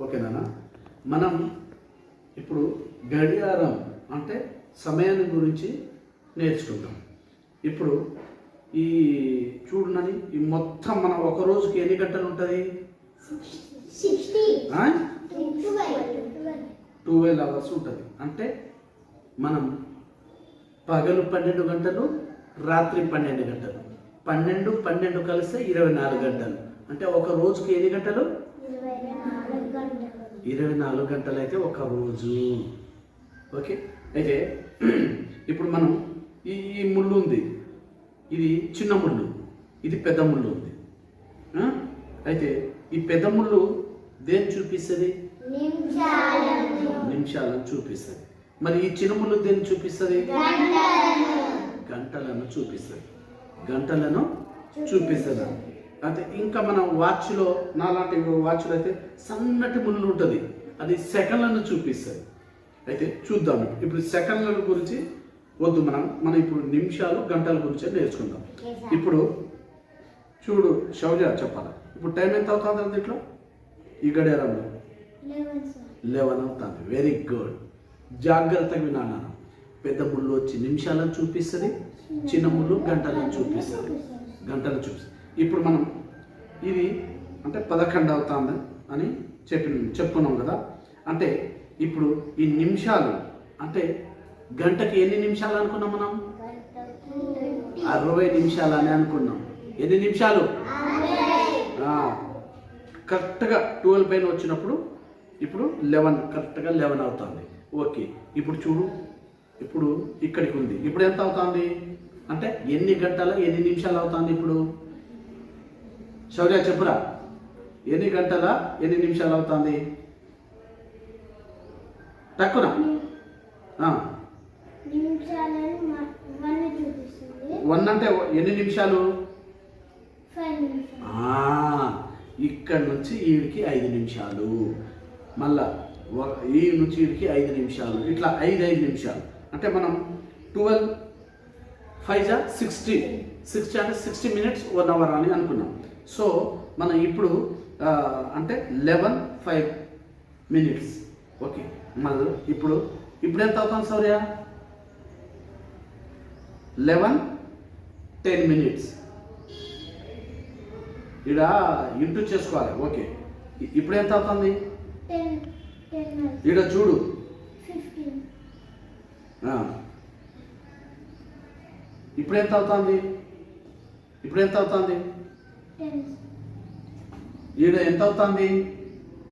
ఓకేనా? మనం ఇప్పుడు గడియారం అంటే సమయాన్ని గురించి నేర్చుకుంటాం. ఇప్పుడు ఈ చూడనని ఈ మొత్తం మనం ఒక రోజుకి ఎన్ని గంటలు ఉంటుంది? 12 అవర్స్ ఉంటుంది. అంటే మనం పగలు 12 గంటలు, రాత్రి 12 గంటలు, 12 కలిస్తే 24 గంటలు. అంటే ఒక రోజుకి ఎన్ని గంటలు? 24 గంటలు అయితే ఒక రోజు. ఓకే, అయితే ఇప్పుడు మనం ఈ ముళ్ళు ఉంది, ఇది చిన్న ముళ్ళు, ఇది పెద్ద ముళ్ళు ఉంది. అయితే ఈ పెద్ద ముళ్ళు దేన్ని చూపిస్తుంది? నిమిషాలను చూపిస్తుంది. మరి ఈ చిన్న ముళ్ళు దేన్ని చూపిస్తుంది? గంటలను చూపిస్తుంది. గంటలను చూపిస్తుంది. అయితే ఇంకా మన వాచ్లో, నాలాంటి వాచ్లో అయితే సన్నటి ముళ్ళు ఉంటుంది, అది సెకండ్లను చూపిస్తుంది. అయితే చూద్దాం. ఇప్పుడు సెకండ్ల గురించి వద్దు, మనం ఇప్పుడు నిమిషాలు గంటల గురించి నేర్చుకుందాం. ఇప్పుడు చూడు శౌర్య, చెప్పాలి ఇప్పుడు టైం ఎంత అవుతుంది దీంట్లో? ఈ గడియారంలో 11 అవుతుంది. వెరీ గుడ్, జాగ్రత్తగా వినాను. పెద్ద ముళ్ళు వచ్చి నిమిషాలను చూపిస్తుంది, చిన్న ముళ్ళు గంటలను చూపిస్తుంది. ఇప్పుడు మనం ఇది అంటే 11 అవుతుంది అని చెప్పుకున్నాం కదా. అంటే ఇప్పుడు ఈ నిమిషాలు అంటే గంటకి ఎన్ని నిమిషాలు అనుకున్నాం మనం? 60 నిమిషాలు అని అనుకున్నాం. ఎన్ని నిమిషాలు? కరెక్ట్గా 12 పైన వచ్చినప్పుడు ఇప్పుడు 11, కరెక్ట్గా 11 అవుతుంది. ఓకే, ఇప్పుడు చూడు, ఇప్పుడు ఇక్కడికి ఉంది. ఇప్పుడు ఎంత అవుతుంది అంటే ఎన్ని గంటల ఎన్ని నిమిషాలు అవుతుంది? ఇప్పుడు శౌర్య చెప్పురా, ఎన్ని గంటల ఎన్ని నిమిషాలు అవుతుంది? తక్కువ 1 అంటే ఎన్ని నిమిషాలు? ఇక్కడ నుంచి ఈడికి 5 నిమిషాలు, మళ్ళా ఈ నుంచి ఈడికి 5 నిమిషాలు, ఇట్లా 5 నిమిషాలు. అంటే మనం 12 5 60 అంటే 60 మినిట్స్ 1 అవర్ అని అనుకున్నాం. సో మనం ఇప్పుడు అంటే 11 5 ఓకే, మళ్ళీ ఇప్పుడు ఎంత అవుతుంది శౌర్య? 11 10 ఇక్కడ ఇంటూ చేసుకోవాలి. ఓకే, ఇప్పుడు ఎంత అవుతుంది? ఇక్కడ చూడు, ఇప్పుడు ఎంత అవుతుంది? ఈడ ఎంత అవుతుంది?